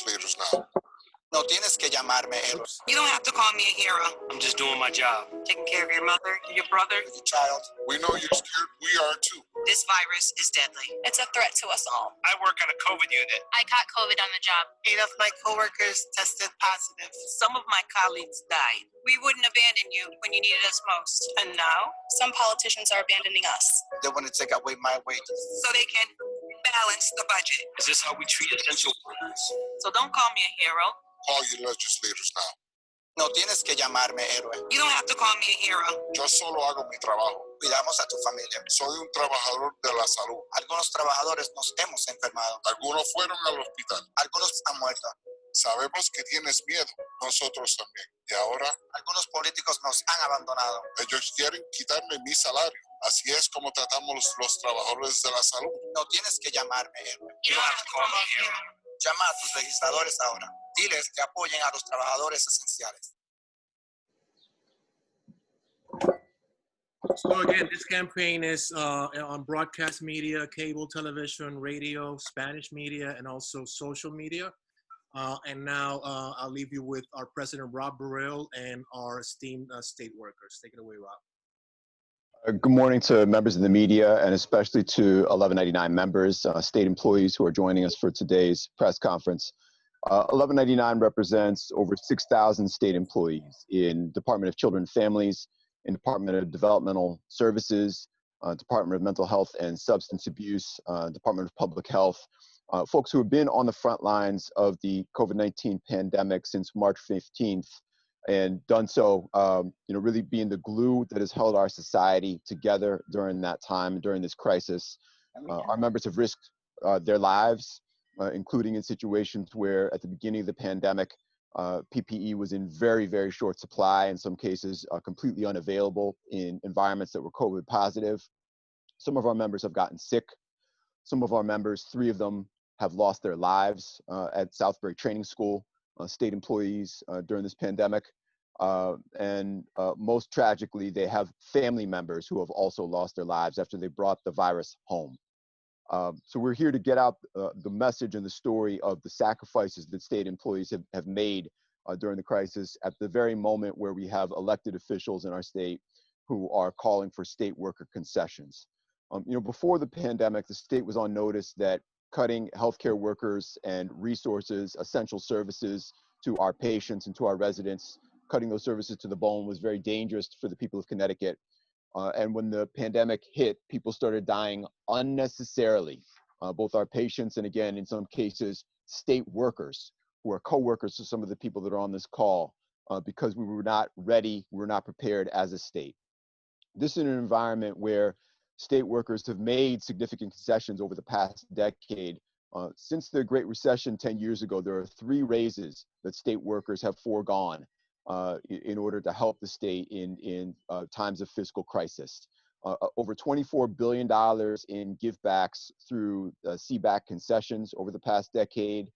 legislators now. No tienes que llamarme héroe. You don't have to call me a hero. I'm just doing my job. Taking care of your mother, your brother, Your child. We know you're scared. We are too. This virus is deadly. It's a threat to us all. I work on a COVID unit. I caught COVID on the job. 8 of my coworkers tested positive. Some of my colleagues died. We wouldn't abandon you when you needed us most. And now, Some politicians are abandoning us. They want to take away my wages. so they can balance the budget. Is this how we treat essential workers? So don't call me a hero. Call your legislators now. No tienes que llamarme héroe. You don't have to call me a hero. Yo solo hago mi trabajo. Cuidamos a tu familia. Soy un trabajador de la salud. Algunos trabajadores nos hemos enfermado. Algunos fueron al hospital. Algunos han muerto. Sabemos que tienes miedo. Nosotros también. Y ahora Algunos políticos nos han abandonado. ellos quieren quitarme mi salario. Así es como tratamos los trabajadores de la salud. No tienes que llamarme héroe. You don't have to call me a hero. Llama a tus legisladores ahora. Diles que apoyen a los trabajadores esenciales. So again, this campaign is on broadcast media, cable television, radio, Spanish media, and also social media. And now I'll leave you with our President, Rob Burrell, and our esteemed state workers. Take it away, Rob. Good morning to members of the media and especially to 1199 members, state employees who are joining us for today's press conference. 1199 represents over 6,000 state employees in Department of Children and Families, in Department of Developmental Services, Department of Mental Health and Substance Abuse, Department of Public Health, folks who have been on the front lines of the COVID-19 pandemic since March 15th and done so, really being the glue that has held our society together during that time, during this crisis. Our members have risked their lives, including in situations where at the beginning of the pandemic, PPE was in very, very short supply, in some cases completely unavailable in environments that were COVID positive. Some of our members have gotten sick. Some of our members, 3 of them, have lost their lives at Southbury Training School, state employees during this pandemic. And most tragically, they have family members who have also lost their lives after they brought the virus home. So we're here to get out the message and the story of the sacrifices that state employees have made during the crisis at the very moment where we have elected officials in our state who are calling for state worker concessions. Before the pandemic, the state was on notice that cutting healthcare workers and resources, essential services to our patients and to our residents, cutting those services to the bone was very dangerous for the people of Connecticut. And when the pandemic hit, people started dying unnecessarily, both our patients and again, in some cases, state workers who are co-workers to some of the people that are on this call, because we were not ready, we were not prepared as a state. This is an environment where state workers have made significant concessions over the past decade. Since the Great Recession 10 years ago, there are 3 raises that state workers have foregone in order to help the state in times of fiscal crisis. Over $24 billion in givebacks through CBAC concessions over the past decade.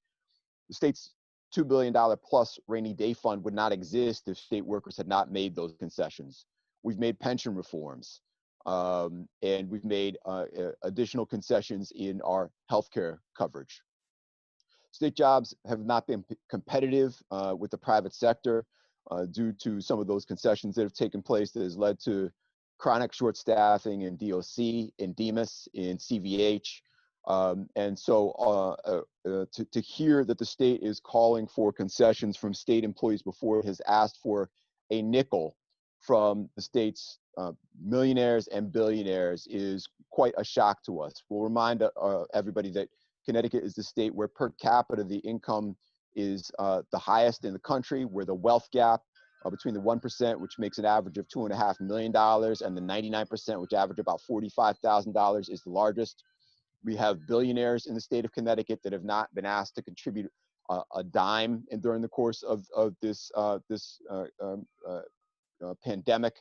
The state's $2 billion plus rainy day fund would not exist if state workers had not made those concessions. We've made pension reforms, and we've made additional concessions in our healthcare coverage. State jobs have not been competitive with the private sector due to some of those concessions that have taken place that has led to chronic short staffing in DOC, in DEMIS, in CVH. And so to hear that the state is calling for concessions from state employees before it has asked for a nickel from the state's millionaires and billionaires is quite a shock to us. We'll remind everybody that Connecticut is the state where per capita the income is the highest in the country, where the wealth gap between the 1%, which makes an average of $2.5 million, and the 99%, which average about $45,000, is the largest. We have billionaires in the state of Connecticut that have not been asked to contribute a dime during the course of this pandemic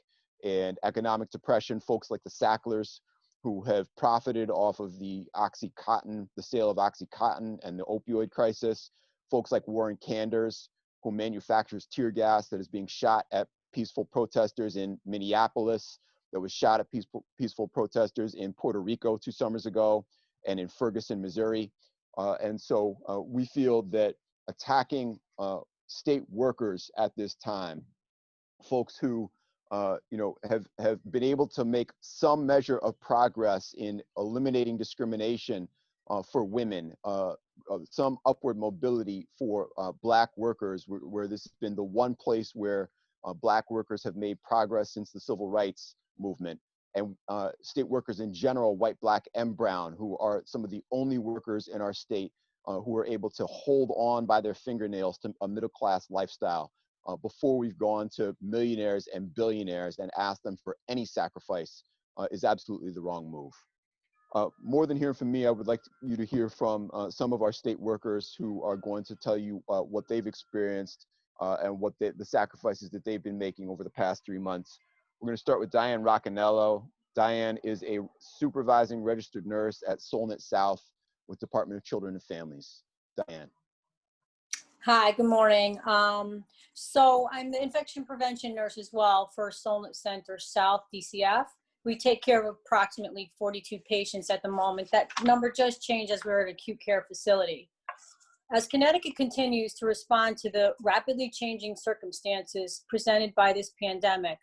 and economic depression. Folks like the Sacklers, who have profited off of the OxyContin, the sale of OxyContin and the opioid crisis. Folks like Warren Kanders, who manufactures tear gas that is being shot at peaceful protesters in Minneapolis, that was shot at peaceful protesters in Puerto Rico 2 summers ago, and in Ferguson, Missouri. And so we feel that attacking state workers at this time, folks who have been able to make some measure of progress in eliminating discrimination for women, some upward mobility for Black workers, where this has been the one place where Black workers have made progress since the civil rights movement, and state workers in general, white, Black, and brown, who are some of the only workers in our state who are able to hold on by their fingernails to a middle-class lifestyle before we've gone to millionaires and billionaires and asked them for any sacrifice is absolutely the wrong move. More than hearing from me, I would like you to hear from some of our state workers who are going to tell you what they've experienced and what the sacrifices that they've been making over the past 3 months. We're going to start with Diane Roccanello. Diane is a supervising registered nurse at Solnit South with Department of Children and Families. Diane. Hi, good morning. So I'm the infection prevention nurse as well for Solnit Center South DCF. We take care of approximately 42 patients at the moment. That number just changed as we're at an acute care facility. As Connecticut continues to respond to the rapidly changing circumstances presented by this pandemic,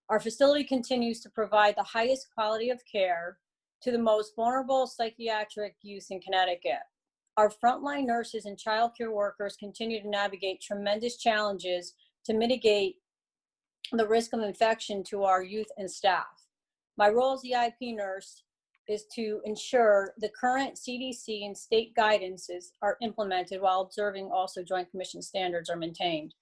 our facility continues to provide the highest quality of care to the most vulnerable psychiatric youth in Connecticut. Our frontline nurses and childcare workers continue to navigate tremendous challenges to mitigate the risk of infection to our youth and staff. My role as the IP nurse is to ensure the current CDC and state guidances are implemented while observing also Joint Commission standards are maintained.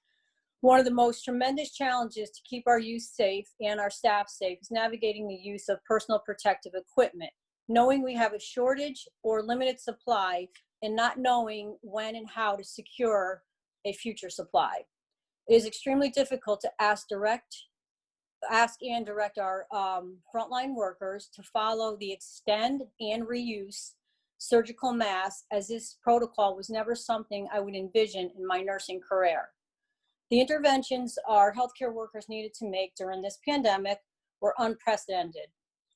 One of the most tremendous challenges to keep our youth safe and our staff safe is navigating the use of personal protective equipment, knowing we have a shortage or limited supply and not knowing when and how to secure a future supply. It is extremely difficult to ask and direct our frontline workers to follow the extend and reuse surgical masks, as this protocol was never something I would envision in my nursing career. The interventions our healthcare workers needed to make during this pandemic were unprecedented.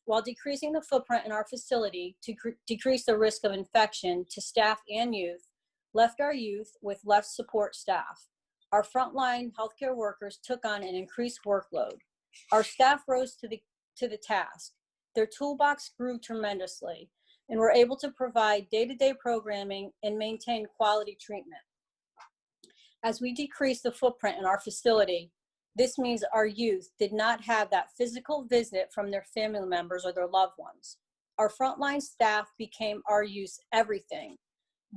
While decreasing the footprint in our facility to decrease the risk of infection to staff and youth, left our youth with less support staff. Our frontline healthcare workers took on an increased workload. Our staff rose to the task. Their toolbox grew tremendously and were able to provide day-to-day programming and maintain quality treatment. As we decrease the footprint in our facility, this means our youth did not have that physical visit from their family members or their loved ones. Our frontline staff became our youth's everything,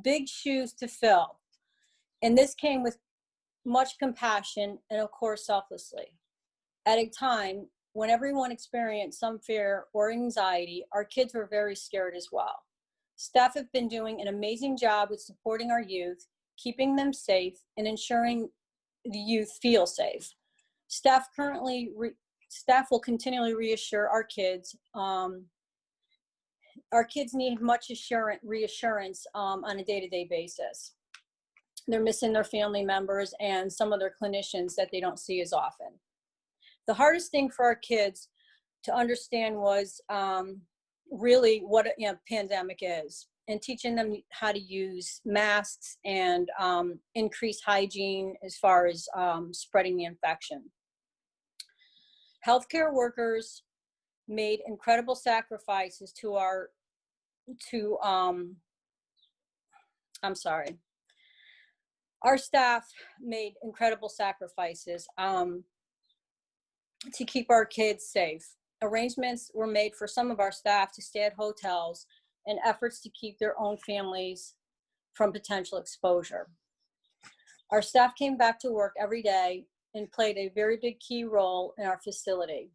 big shoes to fill. And this came with much compassion and, of course, selflessly. At a time when everyone experienced some fear or anxiety, our kids were very scared as well. Staff have been doing an amazing job with supporting our youth, keeping them safe, and ensuring the youth feel safe. Staff will continually reassure our kids. Our kids need much reassurance on a day-to-day basis. They're missing their family members and some of their clinicians that they don't see as often. The hardest thing for our kids to understand was really what a pandemic is, and teaching them how to use masks and increase hygiene as far as spreading the infection. Healthcare workers made incredible sacrifices our staff made incredible sacrifices to keep our kids safe. Arrangements were made for some of our staff to stay at hotels in efforts to keep their own families from potential exposure. Our staff came back to work every day and played a very big key role in our facility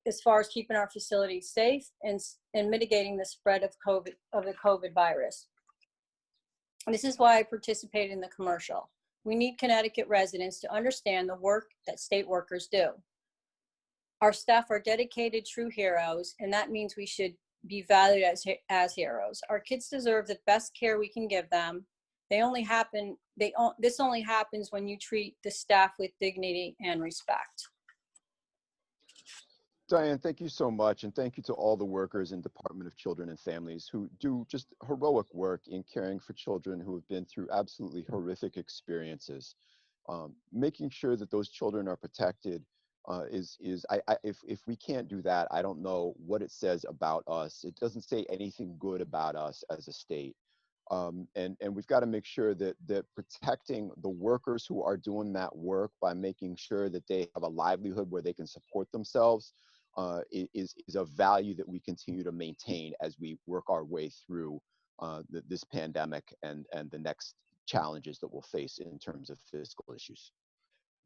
as far as keeping our facility safe and mitigating the spread of the COVID virus. This is why I participated in the commercial. We need Connecticut residents to understand the work that state workers do. Our staff are dedicated, true heroes, and that means we should be valued as heroes. Our kids deserve the best care we can give them. This only happens when you treat the staff with dignity and respect. Diane, thank you so much, and thank you to all the workers in Department of Children and Families who do just heroic work in caring for children who have been through absolutely horrific experiences. Making sure that those children are protected if we can't do that, I don't know what it says about us. It doesn't say anything good about us as a state. And we've got to make sure that protecting the workers who are doing that work by making sure that they have a livelihood where they can support themselves is a value that we continue to maintain as we work our way through this pandemic and the next challenges that we'll face in terms of fiscal issues.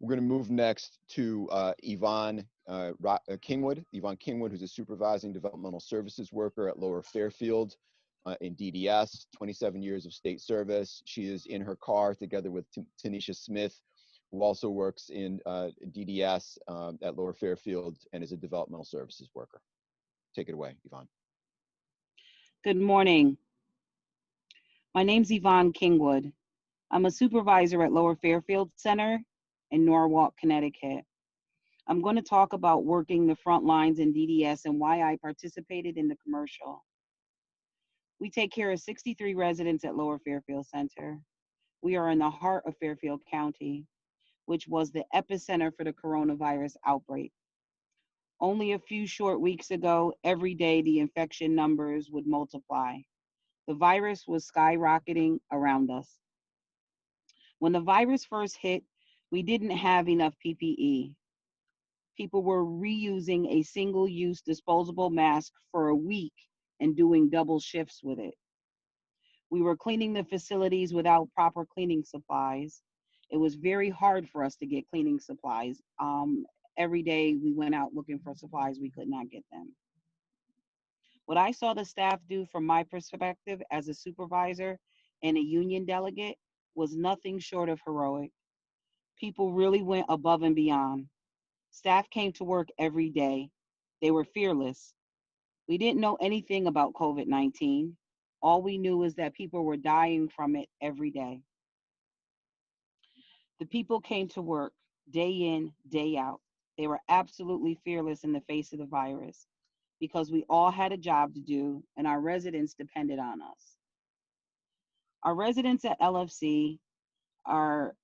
We're going to move next to Yvonne Kingwood. Yvonne Kingwood, who's a supervising developmental services worker at Lower Fairfield in DDS, 27 years of state service. She is in her car together with Tanisha Smith, who also works in DDS at Lower Fairfield and is a developmental services worker. Take it away, Yvonne. Good morning. My name's Yvonne Kingwood. I'm a supervisor at Lower Fairfield Center in Norwalk, Connecticut. I'm going to talk about working the front lines in DDS and why I participated in the commercial. We take care of 63 residents at Lower Fairfield Center. We are in the heart of Fairfield County, which was the epicenter for the coronavirus outbreak. Only a few short weeks ago, every day the infection numbers would multiply. The virus was skyrocketing around us. When the virus first hit, we didn't have enough PPE. People were reusing a single-use disposable mask for a week and doing double shifts with it. We were cleaning the facilities without proper cleaning supplies. It was very hard for us to get cleaning supplies. Every day we went out looking for supplies, we could not get them. What I saw the staff do from my perspective as a supervisor and a union delegate was nothing short of heroic. People really went above and beyond. Staff came to work every day. They were fearless. We didn't know anything about COVID-19. All we knew is that people were dying from it every day. The people came to work day in, day out. They were absolutely fearless in the face of the virus because we all had a job to do and our residents depended on us. Our residents at LFC are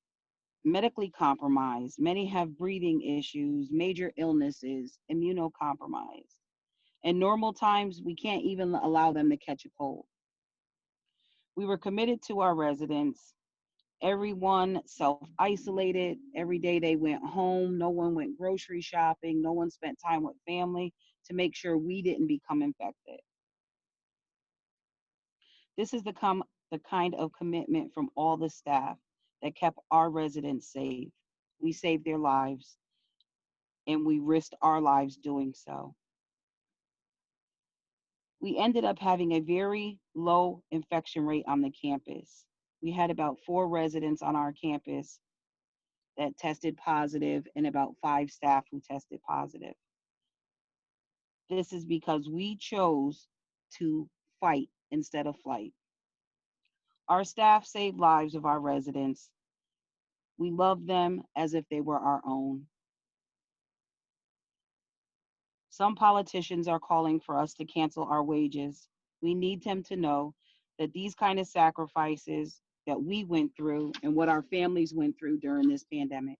medically compromised. Many have breathing issues, major illnesses, immunocompromised. In normal times, we can't even allow them to catch a cold. We were committed to our residents. Everyone self-isolated. Every day they went home. No one went grocery shopping. No one spent time with family to make sure we didn't become infected. This is the kind of commitment from all the staff that kept our residents safe. We saved their lives, and we risked our lives doing so. We ended up having a very low infection rate on the campus. We had about 4 residents on our campus that tested positive and about 5 staff who tested positive. This is because we chose to fight instead of flight. Our staff saved lives of our residents. We love them as if they were our own. Some politicians are calling for us to cancel our wages. We need them to know that these kind of sacrifices that we went through and what our families went through during this pandemic.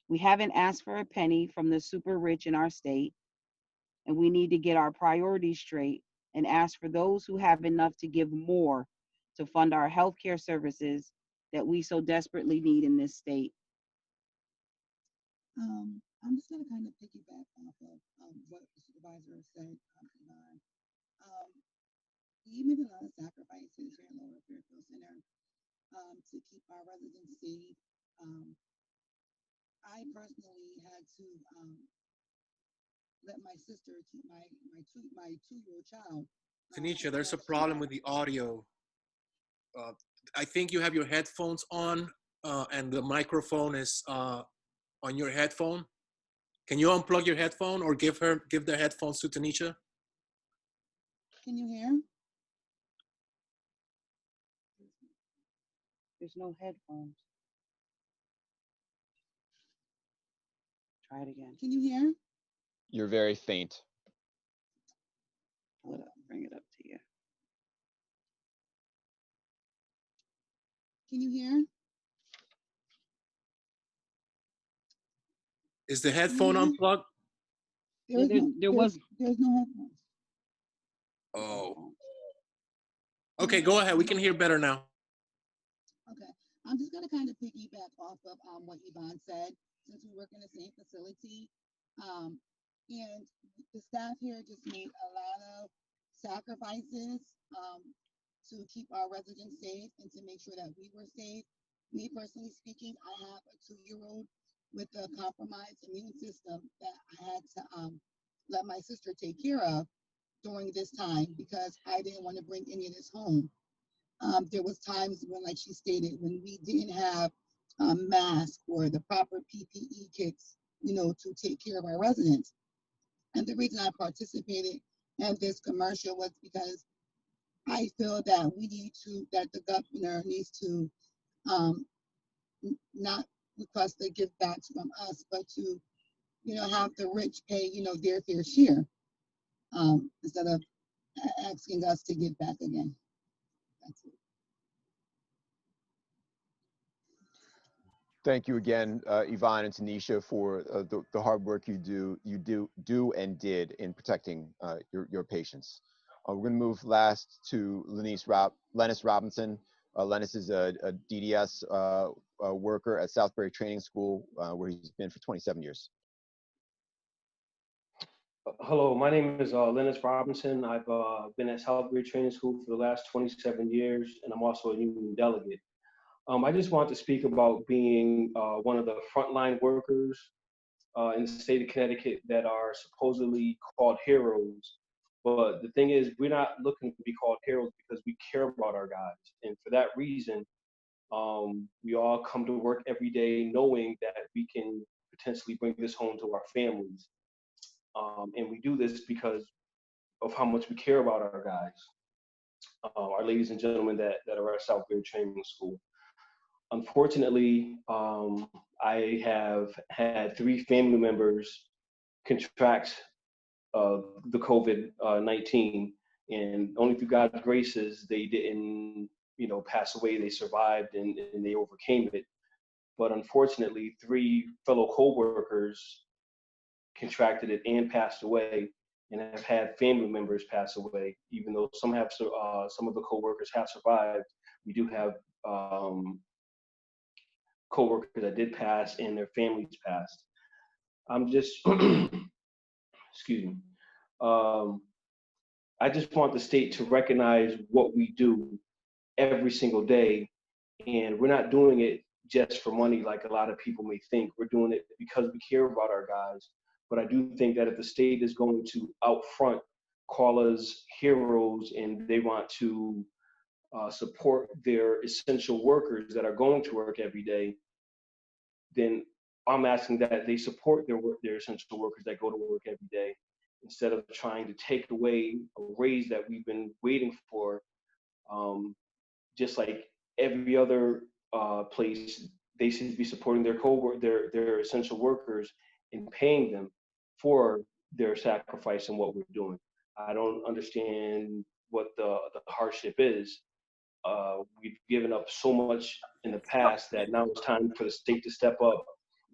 We haven't asked for a penny from the super rich in our state, and we need to get our priorities straight and ask for those who have enough to give more to fund our healthcare services that we so desperately need in this state. I'm just going to kind of piggyback off of what the supervisor said, Yvonne. We made a lot of sacrifices here at Lower Fairfield Center to keep our residents safe. I personally had to let my sister keep my two-year-old child. Tanisha, there's a problem with the audio. I think you have your headphones on and the microphone is on your headphone. Can you unplug your headphone or give the headphones to Tanisha? Can you hear? There's no headphones. Try it again. Can you hear? You're very faint. Hold up, bring it up to you. Can you hear? Is the headphone Mhm. unplugged? There's no, There was. there's no headphones. Oh. Okay, go ahead. We can hear better now. Okay, I'm just gonna kind of piggyback off of what Yvonne said, since we work in the same facility. And the staff here just made a lot of sacrifices to keep our residents safe and to make sure that we were safe. Me personally speaking, I have a 2-year-old with a compromised immune system that I had to let my sister take care of during this time because I didn't want to bring any of this home. There was times when, like she stated, when we didn't have masks or the proper PPE kits, to take care of our residents. And the reason I participated in this commercial was because I feel that that the governor needs to not request a gift back from us, but to, have the rich pay, their fair share instead of asking us to give back again. That's it. Thank you again, Yvonne and Tanisha, for the hard work you do and did in protecting your patients. We're going to move last to Lennis Robinson. Lennis is a DDS worker at Southbury Training School, where he's been for 27 years. Hello, my name is Lennis Robinson. I've been at Southbury Training School for the last 27 years, and I'm also a union delegate. I just want to speak about being one of the frontline workers in the state of Connecticut that are supposedly called heroes. But the thing is, we're not looking to be called heroes because we care about our guys. And for that reason, we all come to work every day knowing that we can potentially bring this home to our families. And we do this because of how much we care about our guys, our ladies and gentlemen that are at Southbury Training School. Unfortunately, I have had 3 family members contract the COVID-19, and only through God's graces they didn't, pass away. They survived and they overcame it. But unfortunately, 3 fellow coworkers contracted it and passed away, and have had family members pass away. Even though some of the coworkers have survived, we do have coworkers that did pass and their families passed. I'm just, excuse me. I just want the state to recognize what we do every single day, and we're not doing it just for money like a lot of people may think. We're doing it because we care about our guys. But I do think that if the state is going to out front call us heroes and they want to support their essential workers that are going to work every day, then I'm asking that they support their essential workers that go to work every day, instead of trying to take away a raise that we've been waiting for. Just like every other place, they should be supporting their essential workers and paying them for their sacrifice and what we're doing. I don't understand what the hardship is. We've given up so much in the past that now it's time for the state to step up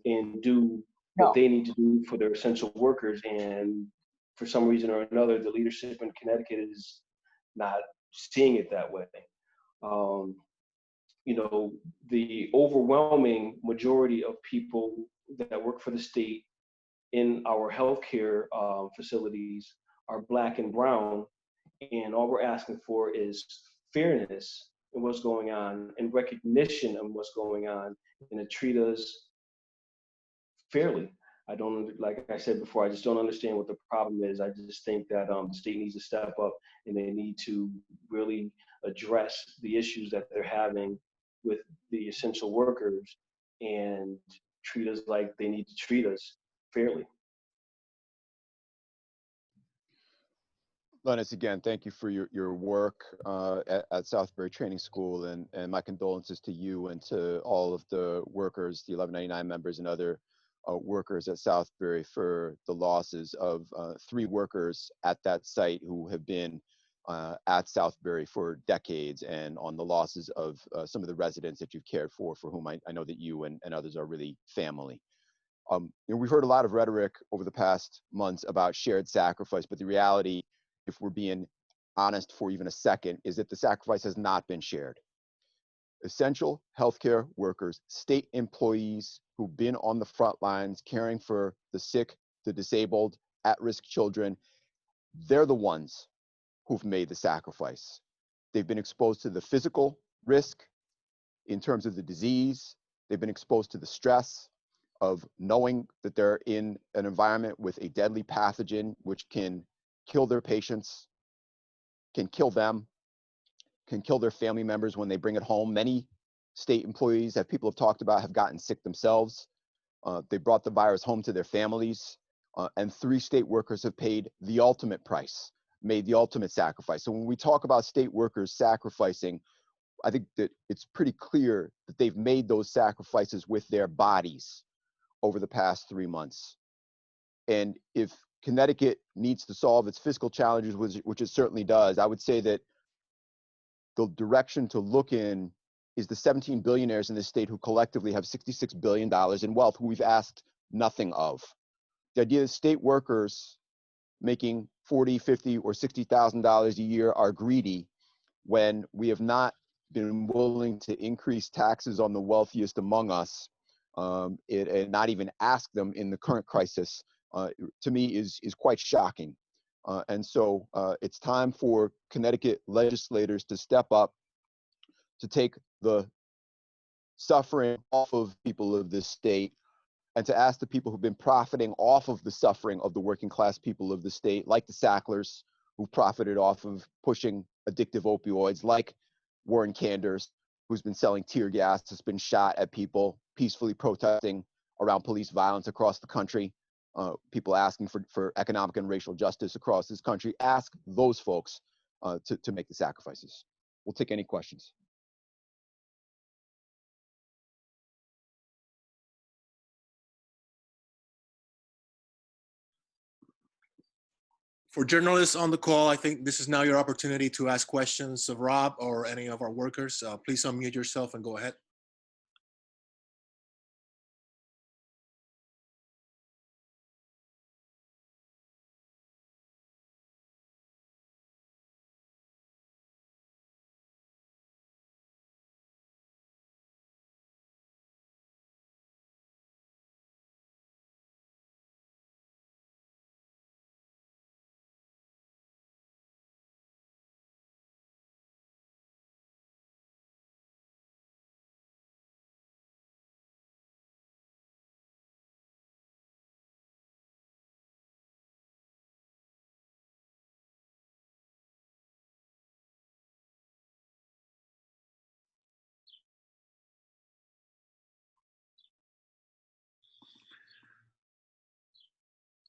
and do what they need to do for their essential workers. And for some reason or another, the leadership in Connecticut is not seeing it that way. The overwhelming majority of people that work for the state in our healthcare facilities are Black and brown, and all we're asking for is fairness in what's going on and recognition of what's going on, and to treat us fairly. I don't, like I said before, I just don't understand what the problem is. I just think that the state needs to step up and they need to really address the issues that they're having with the essential workers and treat us like they need to treat us fairly. Lennis, again, thank you for your work at Southbury Training School, and my condolences to you and to all of the workers, the 1199 members and other workers at Southbury for the losses of 3 workers at that site who have been at Southbury for decades, and on the losses of some of the residents that you've cared for whom I know that you and others are really family. We've heard a lot of rhetoric over the past months about shared sacrifice, but the reality, if we're being honest for even a second, is that the sacrifice has not been shared. Essential healthcare workers, state employees who've been on the front lines caring for the sick, the disabled, at-risk children, they're the ones who've made the sacrifice. They've been exposed to the physical risk in terms of the disease. They've been exposed to the stress of knowing that they're in an environment with a deadly pathogen which can kill their patients, can kill them, can kill their family members when they bring it home. Many state employees that people have talked about have gotten sick themselves. They brought the virus home to their families, and 3 state workers have paid the ultimate price, made the ultimate sacrifice. So when we talk about state workers sacrificing, I think that it's pretty clear that they've made those sacrifices with their bodies over the past 3 months. And if Connecticut needs to solve its fiscal challenges, which it certainly does, I would say that the direction to look in is the 17 billionaires in this state who collectively have $66 billion in wealth, who we've asked nothing of. The idea that state workers making $40, $50, or $60,000 a year are greedy when we have not been willing to increase taxes on the wealthiest among us, and not even ask them in the current crisis, to me is quite shocking. And so it's time for Connecticut legislators to step up, to take the suffering off of people of this state, and to ask the people who've been profiting off of the suffering of the working class people of the state, like the Sacklers, who profited off of pushing addictive opioids, like Warren Kanders, who's been selling tear gas, has been shot at people peacefully protesting around police violence across the country, people asking for economic and racial justice across this country. Ask those folks to make the sacrifices. We'll take any questions. For journalists on the call, I think this is now your opportunity to ask questions of Rob or any of our workers. Please unmute yourself and go ahead.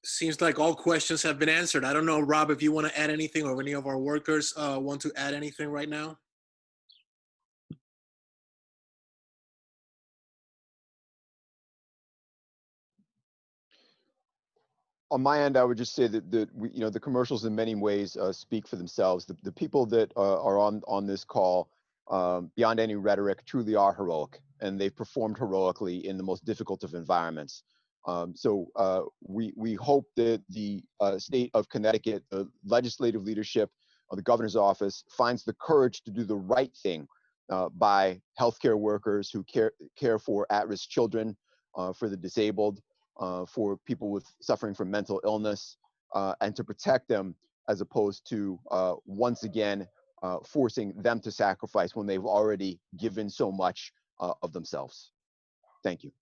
Seems like all questions have been answered. I don't know, Rob, if you want to add anything, or any of our workers want to add anything right now. On my end, I would just say that the commercials in many ways speak for themselves. The people that are on this call, beyond any rhetoric, truly are heroic, and they've performed heroically in the most difficult of environments. So we hope that the state of Connecticut, the legislative leadership of the governor's office, finds the courage to do the right thing by healthcare workers who care for at-risk children, for the disabled, for people suffering from mental illness, and to protect them, as opposed to once again forcing them to sacrifice when they've already given so much of themselves. Thank you.